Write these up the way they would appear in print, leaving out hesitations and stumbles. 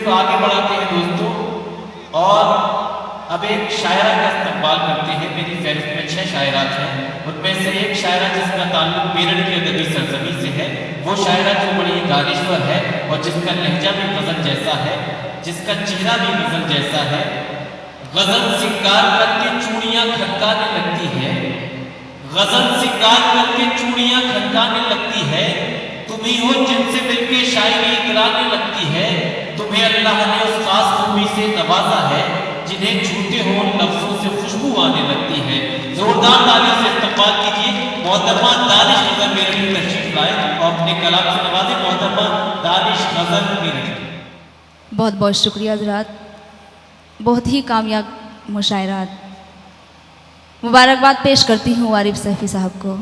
को आगे बढ़ाते हैं दोस्तों और अब एक शायरा का इस्तेमाल करते हैं। मेरी फहरिस्त में 6 शायरात हैं, उनमें से एक शायरा जिसका ताल्लुक मेरठ की अदबी सरजमी से है, वो शायरा जो बड़ी दानिश्वर है और जिसका लहजा भी गज़ल जैसा है, जिसका चेहरा भी गज़ल जैसा है। गज़ल सिंगार करके चूड़ियाँ खनकाने लगती है, गज़ल सिंगार करके चूड़ियाँ खनकाने लगती है। तुम ही हो जिनसे मिलके शायरी कराने लगती है। तुम्हें अल्लाह ने उस खास खूबी से नवाजा है जिन्हें छूते हो उन लफ्जों से खुशबू आने लगती है। जोरदार तालियों से इस्तकबाल कीजिए मोहतरमा दानिश गज़ल मेरठी तशरीफ लाए और अपने कलाम से नवाजे मोहतरमा दानिश गज़ल मेरठी। बहुत बहुत शुक्रिया हज़रात, बहुत ही कामयाब मुशायरात। मुबारकबाद पेश करती हूँ आरिफ सैफी साहब को।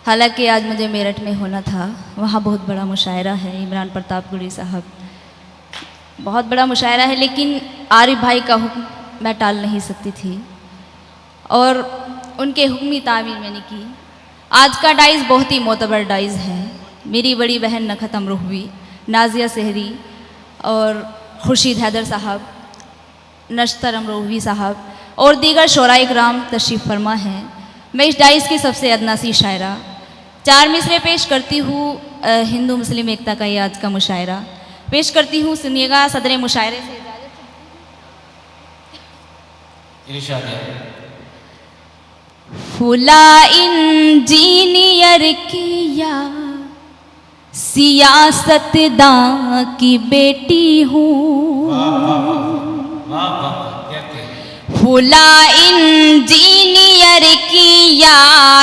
हालांकि आज मुझे मेरठ में होना था, वहाँ बहुत बड़ा मुशायरा है, इमरान प्रताप गुरी साहब, बहुत बड़ा मुशायरा है, लेकिन आरिफ भाई का हुक्म मैं टाल नहीं सकती थी और उनके हुक्मी तामीर मैंने की। आज का डाइज़ बहुत ही मोतबर डाइज़ है। मेरी बड़ी बहन नखत अमरुहवी, नाजिया सहरी और खुर्शीद हैदर साहब, नश्तर अमरुहवी साहब और दीगर शोराए किराम तशरीफ़ फरमा हैं। मैं इस डाइज़ की सबसे अदनासी शायरा 4 मिसरे पेश करती हूँ। हिंदू मुस्लिम एकता का ये आज का मुशायरा पेश करती हूँ, सुनिएगा। सदर मुशायरे से इरशाद है। फुला इंजीनियर किया सियासतदां की बेटी हूँ, फुला इंजीनियर किया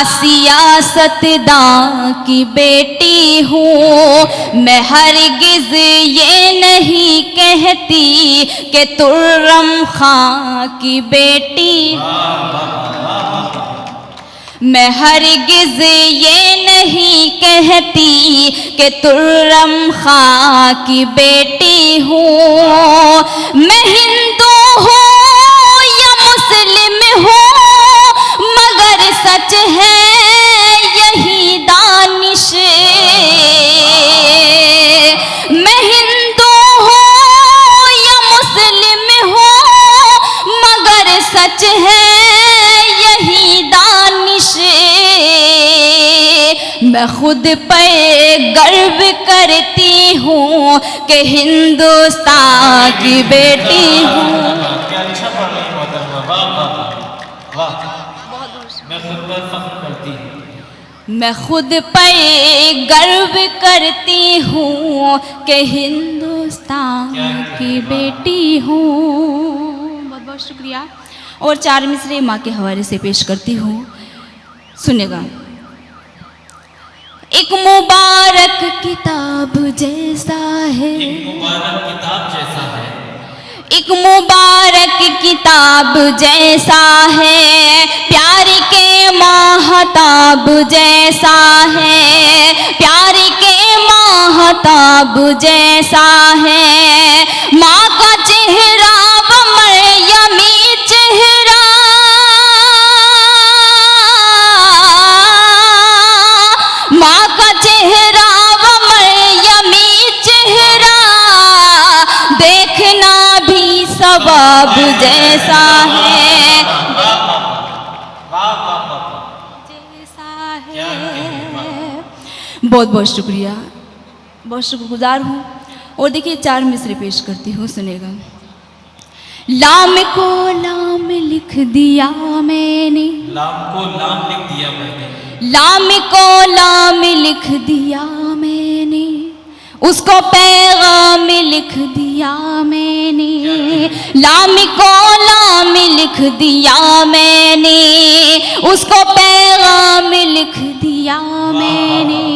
सियासतदां की बेटी हूँ। मैं हरगिज़ ये नहीं कहती कि तुर्रम खां की बेटी, मैं हरगिज़ ये नहीं कहती कि तुर्रम खां की बेटी हूँ। मैं हिंदू हूँ या मुस्लिम हूँ, मगर सच है यही दानिश। मैं हिंदू हूँ या मुस्लिम हूँ, मगर सच है यही दानिश। मैं खुद पर गर्व करती हूँ कि हिंदुस्तान की बेटी हूँ। मैं खुद पर गर्व करती हूँ कि हिंदुस्तान की बेटी हूँ। बहुत बहुत शुक्रिया। और 4 मिसरे माँ के हवाले से पेश करती हूँ, सुनेगा। एक मुबारक किताब जैसा है, एक मुबारक किताब जैसा है, एक मुबारक किताब जैसा है, प्यार के माहताब जैसा है, प्यार के माहताब जैसा है। माँ का चेहरा व मरियमी चेहरा, माँ का चेहरा व मरियमी चेहरा, देखना भी सवाब जैसा है, जैसा है। बहुत बहुत शुक्रिया, बहुत शुक्रगुजार हूँ। और देखिए 4 मिसरे पेश करती हूँ, सुनेगा। लाम को लाम लिख दिया मैंने, लाम को लाम लिख दिया मैंने, लाम को लाम लिख दिया मैंने, उसको पैगाम लिख दिया मैंने, लाम को लाम लिख दिया मैंने, उसको पैगाम लिख दिया मैंने।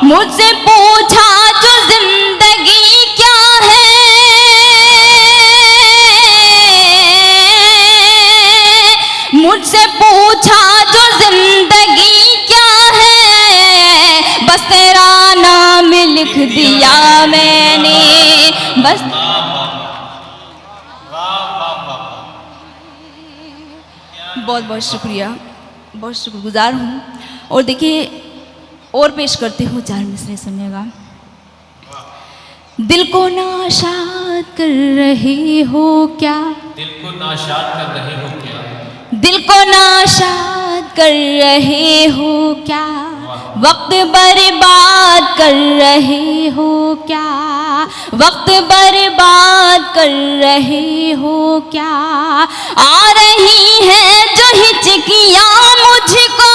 मुझसे पूछा जो जिंदगी क्या है, मुझसे पूछा जो जिंदगी क्या है, बस तेरा नाम लिख दिया मैंने, बस। बहुत बहुत शुक्रिया, बहुत शुक्रगुजार हूँ। और देखिए और पेश करती हूँ 4 मिसरे, सुनिएगा। दिल को नाशाद कर रहे हो क्या, दिल को नाशाद कर रहे हो क्या, दिल को नाशाद कर रहे हो क्या, वक्त बर्बाद कर रहे हो क्या, वक्त बर्बाद कर रहे हो क्या। आ रही है जो हिचकियाँ मुझको,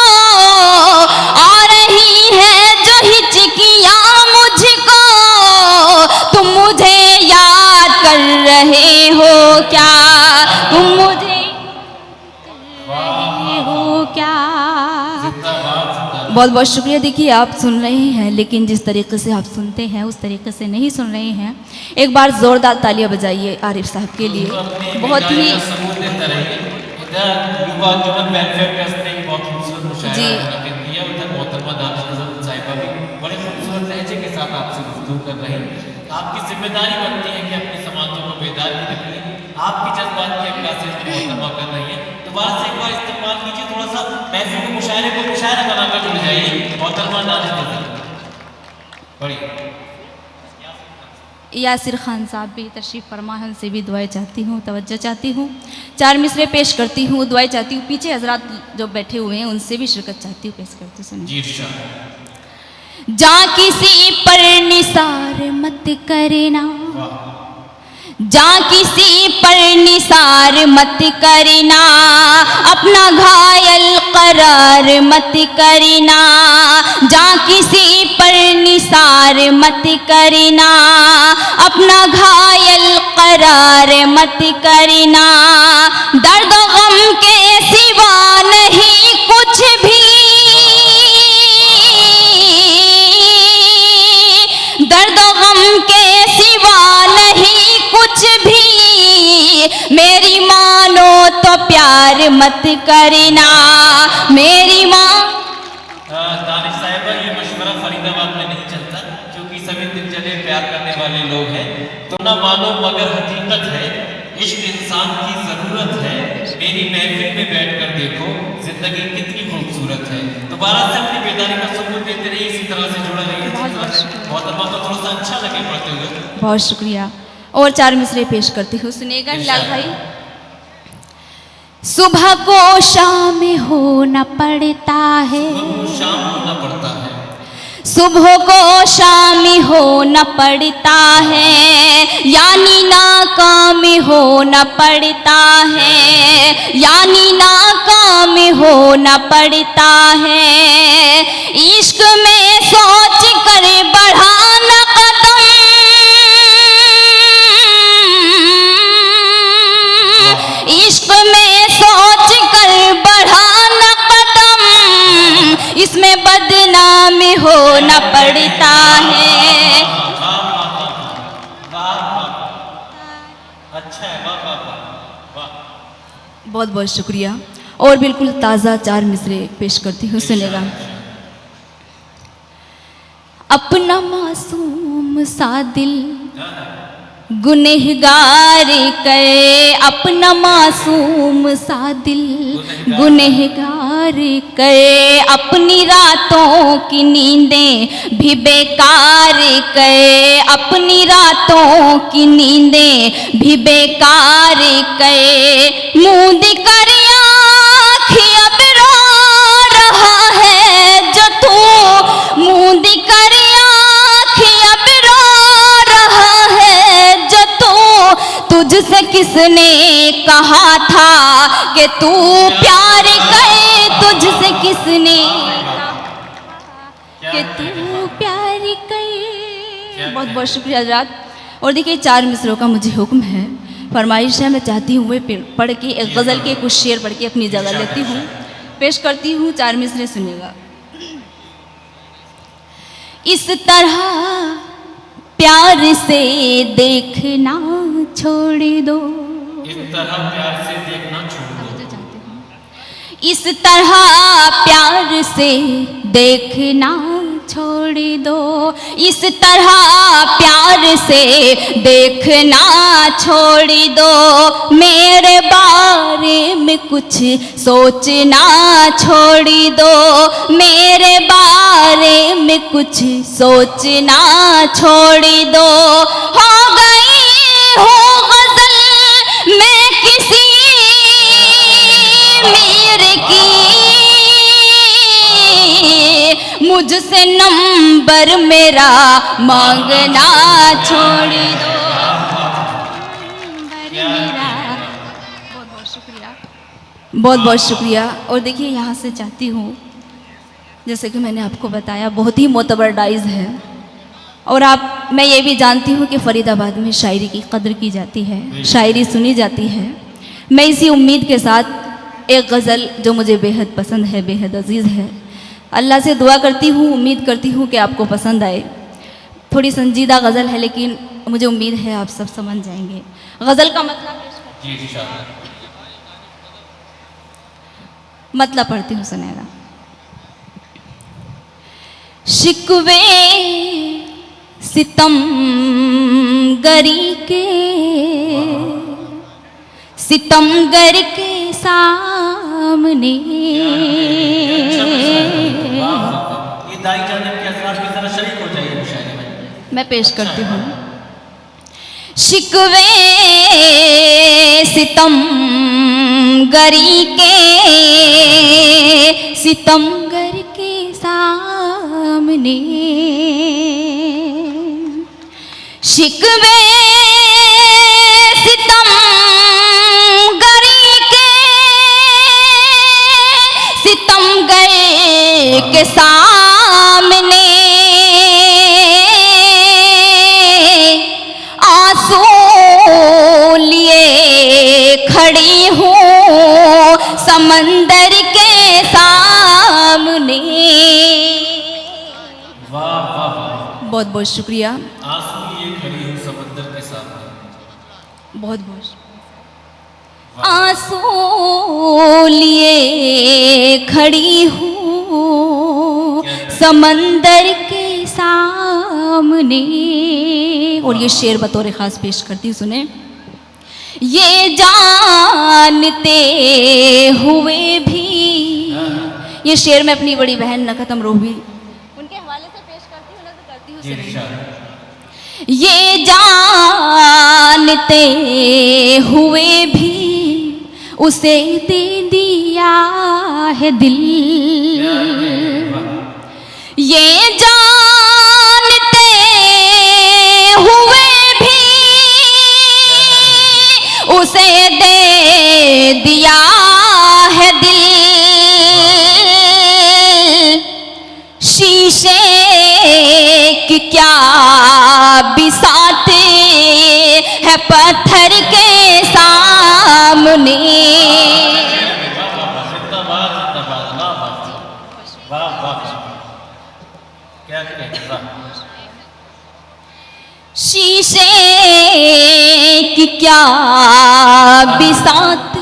आ रही है जो हिचकियाँ मुझको, तुम मुझे याद कर रहे हो क्या, तुम मुझे हो क्या। बहुत बहुत शुक्रिया। देखिए आप सुन रहे हैं, लेकिन जिस तरीके से आप सुनते हैं उस तरीके से नहीं सुन रहे हैं। एक बार जोरदार तालियां बजाइए आरिफ साहब के लिए। बहुत ही युवा जीवन वेलफेयर ट्रस्ट ने बहुत खूबसूरत मुशायरा मुनक्किद किया। उधर मोहतरमा दानिश साहिबा भी बड़े खूबसूरत लहजे के साथ आपसे गुफ्तगू कर रही हैं। आपकी जिम्मेदारी बनती है कि अपनी समाजों को बेदार भी रखिए। आपकी जज्बात की अक्कासी मोहतरमा कर रही है। दोबारा से एक बार इस्तेमाल कीजिए, थोड़ा सा महफिल को मुशायरा बनाकर जुड़ जाइए। मोहतरमा दानिश बढ़िया। यासिर खान साहब भी तशरीफ़ फरमा है, उनसे भी दुआएं चाहती हूँ, तवज्जो चाहती हूँ। 4 मिसरे पेश करती हूँ, दुआएं चाहती हूँ। पीछे हजरात जो बैठे हुए हैं उनसे भी शिरकत चाहती हूँ, पेश करती हूँ। जा किसी पर निसार मत करना, जा किसी पर निसार मत करना, अपना घायल करार मत करना। जा किसी पर निसार मत करना, अपना घायल करार मत करना। दर्द गम के सिवा नहीं कुछ भी, दर्द गम के सिवा नहीं कुछ भी, मेरी मानो तो प्यार मत करना, मेरी माँ। दानिश साहिबा, ये मशवरा फरीदाबाद में नहीं चलता, क्योंकि सभी दिल जले प्यार करने वाले लोग हैं। तो ना मानो मगर हकीकत है, इश्क इंसान की जरूरत है। मेरी महफिल में बैठकर देखो जिंदगी कितनी खूबसूरत है। दोबारा से अपनी बेदारी का सबूत देते रहिए, इसी तरह से जुड़ा रहिए। मोहतरमा को थोड़ा सा अच्छा लगे पढ़ते हुए। बहुत शुक्रिया। और 4 मिसरे पेश करती हूँ, सुनिएगा हिलाल भाई। सुबह को शाम होना पड़ता है, शाम होना पड़ता है, सुबह को शाम होना पड़ता है, यानी नाकाम होना पड़ता है, यानी नाकाम होना पड़ता है। इश्क में सोच कर बढ़ाना कदम, इश्क में सोच कर बढ़ाना कदम, इसमें बदनाम होना पड़ता है। अच्छा है, वाह वाह वाह। बहुत बहुत शुक्रिया। और बिल्कुल ताज़ा 4 मिसरे पेश करती हूँ, सुनेगा। अपना मासूम सा दिल गुनहगार करे, अपना मासूम सा दिल गुनहगार करे, अपनी रातों की नींदें भी बेकार करे, अपनी रातों की नींदें भी बेकार करे। मुँह दिकर आँखें अब रो रहा है जो तू, मुँह दिकर आँखें अब रो रहा है जो तू, तुझसे किसने कहा था कि तू प्यार करे, तुझसे किसने कि तू प्यार करे। बहुत बहुत शुक्रिया हज़रात। और देखिए 4 मिसरों का मुझे हुक्म है, फरमाइश है, मैं चाहती हूँ वे पढ़ के एक गज़ल के कुछ शेर पढ़ के अपनी जगह लेती हूँ, पेश करती हूँ। 4 मिसरे सुनिएगा। इस तरह प्यार से देखना छोड़ दो, इस तरह प्यार से देखना छोड़ दो, इस तरह प्यार से देखना छोड़ दो, इस तरह प्यार से देखना छोड़ दो। मेरे बारे में कुछ सोचना छोड़ दो, मेरे बारे में कुछ सोचना छोड़ दो, हो गई हूँ गजल मैं किसी मीर की, मुझसे नंबर मेरा मांगना छोड़ दो। बहुत बहुत शुक्रिया। और देखिए यहाँ से चाहती हूँ, जैसे कि मैंने आपको बताया बहुत ही मोतबर डाइज है, और मैं ये भी जानती हूँ कि फरीदाबाद में शायरी की कदर की जाती है, शायरी सुनी जाती है। मैं इसी उम्मीद के साथ एक गज़ल जो मुझे बेहद पसंद है, बेहद अजीज़ है, अल्लाह से दुआ करती हूँ, उम्मीद करती हूँ कि आपको पसंद आए। थोड़ी संजीदा गज़ल है लेकिन मुझे उम्मीद है आप सब समझ जाएंगे। गज़ल का मतलब पढ़ती हूँ, सुनेगा। शिकवे सितमगरी के, सितमगर के सामने, ये दाई जाने के असरार की तरह शरीक हो जाइए शायरी में। मैं पेश करती हूँ। शिकवे सितमगरी के, सितमगर के सामने, शिकवे सितमगरी के, सितमगर के सामने, आंसू लिए खड़ी हूँ समंदर के सामने। वाह वाह, बहुत बहुत शुक्रिया। आंसू लिए खड़ी हूँ समंदर के सामने, बहुत बहुत आंसू लिए खड़ी हूँ समंदर के सामने। और ये शेर बतौर खास पेश करती हूँ, सुने। ये जानते हुए भी, ये शेर मैं अपनी बड़ी बहन नखतम रोहबी उनके हवाले से पेश करती हूँ, नज़र करती हूँ। ये जानते हुए भी उसे दे दिया है दिल, ये जानते हुए भी उसे दे दिया है दिल, शीशे की क्या बिसात है पत्थर के सामने। शीशे की क्या बिसात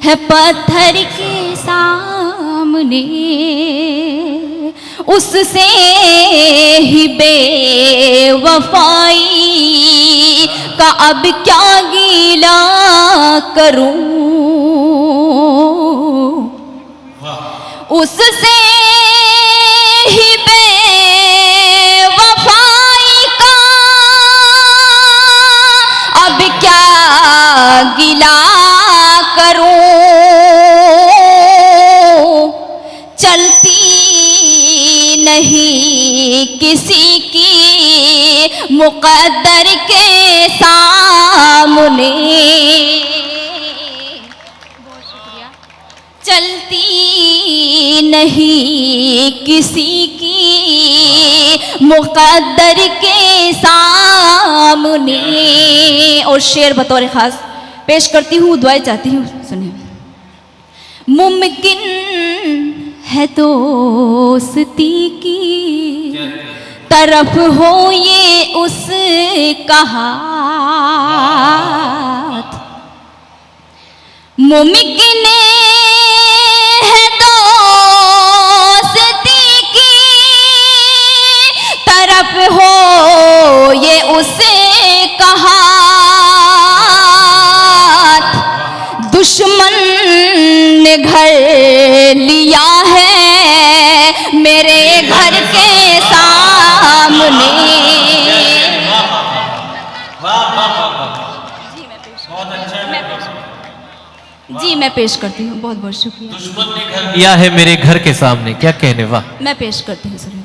है पत्थर के सामने, उससे ही बेवफाई का अब क्या गिला करूं, उससे ही बेवफाई का अब क्या गिला करूं, चलती नहीं किसी की मुकद्दर के सामने। बहुत शुक्रिया। चलती नहीं किसी की मुकद्दर के सामने। और शेर बतौर खास पेश करती हूँ, दुआएं चाहती हूँ, सुनिए। मुमकिन है दोस्ती की तरफ हो ये उसका हाथ, मुमकिन है दोस्ती की तरफ हो ये उसका हाथ, दुश्मन ने घर लिया है मेरे घर के सामने। वाह वाह वाह वाह, बहुत अच्छा है। जी मैं पेश करती हूँ, बहुत बहुत शुक्रिया। दुश्मन ने घर दिया है मेरे घर के सामने, क्या कहने, वाह। मैं पेश करती हूँ सुनिए।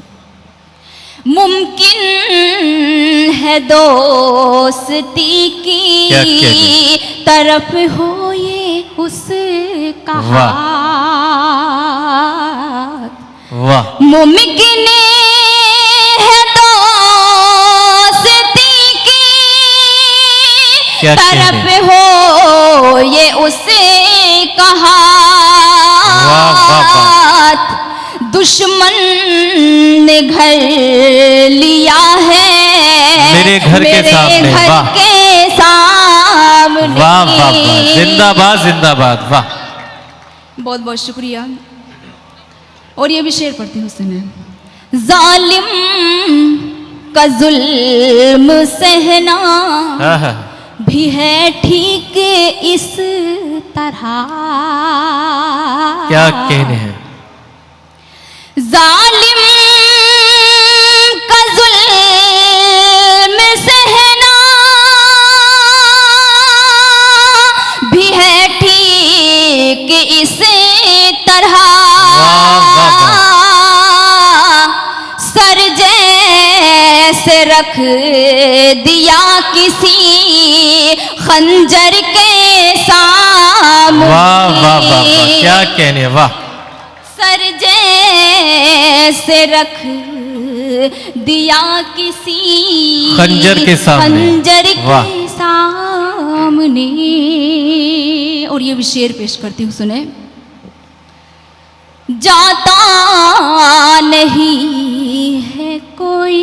मुमकिन है दोस्ती क्या की कहने? तरफ हो ये उसका वाह। हाथ, वाह मुमकिन है दोस्ती की क्या तरफ कहने? हो ये उसका वाह, वाह, हाथ। दुश्मन ने घर लिया है मेरे घर के सामने, घर वाह। के सामने। वाह वाह वाह, जिंदाबाद जिंदाबाद, वाह। बहुत बहुत शुक्रिया। और ये भी शेर पढ़ती हूँ सुने। जालिम का जुल्म सहना हाँ हाँ, भी है ठीक इस तरह। क्या कहने हैं? जालिम का जुल्म सहना भी है ठीक इस तरह। वाह, सर जैसे रख दिया किसी खंजर के सामने। वाह वाह वाह वाह, क्या कहने, वाह। सर जैसे रख दिया किसी खंजर के सामने, खंजर वाह। के सामने। और ये भी शेर पेश करती हूँ सुने। जाता नहीं है कोई,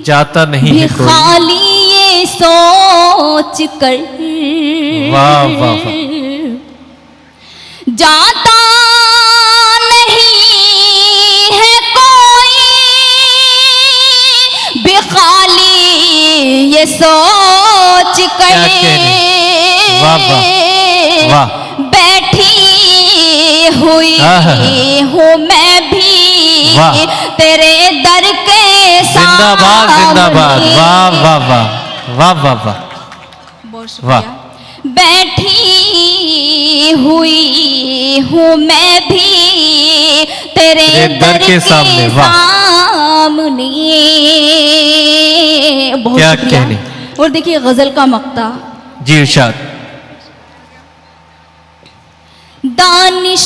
जाता नहीं है कोई, खाली ये सोच कर। वाह वाह वाह, जाता नहीं है कोई, बेखाली ये सोच कर। क्या कहने? वाह वाह वाह, बैठी हुई आहा। हूँ मैं भी वाह। तेरे दर के जिंदाबाद जिंदाबाद, सामने। वाह वाह वाह, वाह वाह वाह, बहुत वाह। शुक्रिया। बैठी हुई हूँ मैं भी तेरे दर के सामने, वाह। सामने। बहुत क्या शुक्रिया। कहने? और देखिए गजल का मक्ता। जी इरशाद। दानिश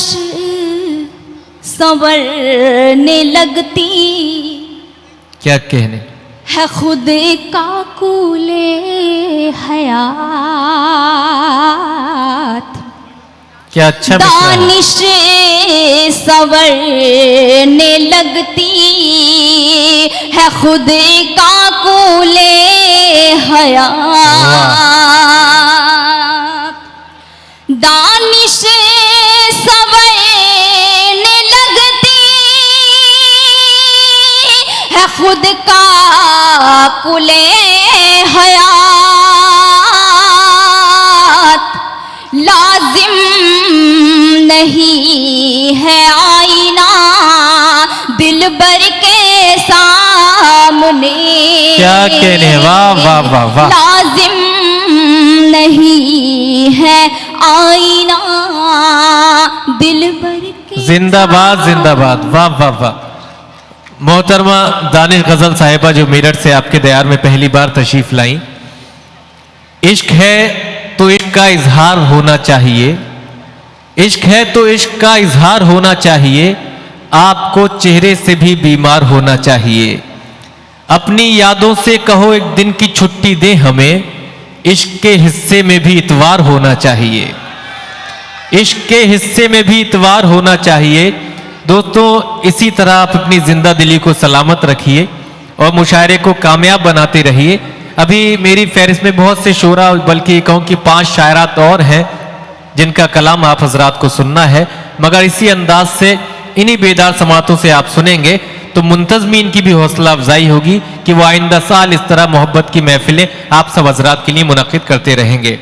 संवरने लगती क्या कहने? है खुद का कूले हयात। क्या अच्छा मिसरा है। दानिश संवरने लगती है खुद का कूले हयात। दानिश संवरने लगती है खुद का कुले हयात। लाजिम नहीं है आईना दिलबर के सामने। क्या कहने हैं? वाह वाह वाह वाह, लाजिम नहीं है आईना दिलबर के। जिंदाबाद जिंदाबाद, वाह वाह वाह। मोहतरमा दानिश गजल साहिबा जो मेरठ से आपके दयार में पहली बार तशरीफ लाई। इश्क है तो इश्क का इजहार होना चाहिए, इश्क है तो इश्क का इजहार होना चाहिए, आपको चेहरे से भी बीमार होना चाहिए। अपनी यादों से कहो एक दिन की छुट्टी दे हमें, इश्क के हिस्से में भी इतवार होना चाहिए, इश्क के हिस्से में भी इतवार होना चाहिए। दोस्तों इसी तरह आप अपनी जिंदा दिली को सलामत रखिए और मुशायरे को कामयाब बनाते रहिए। अभी मेरी फहरिस्त में बहुत से शोरा, बल्कि कहूँ कि 5 शायरात और हैं जिनका कलाम आप हजरात को सुनना है, मगर इसी अंदाज से इन्हीं बेदार समातों से आप सुनेंगे तो मुंतजमीन की भी हौसला अफजाई होगी कि वो आइंदा साल इस तरह मोहब्बत की महफिलें आप सब हजरात के लिए मुनक्किद करते रहेंगे।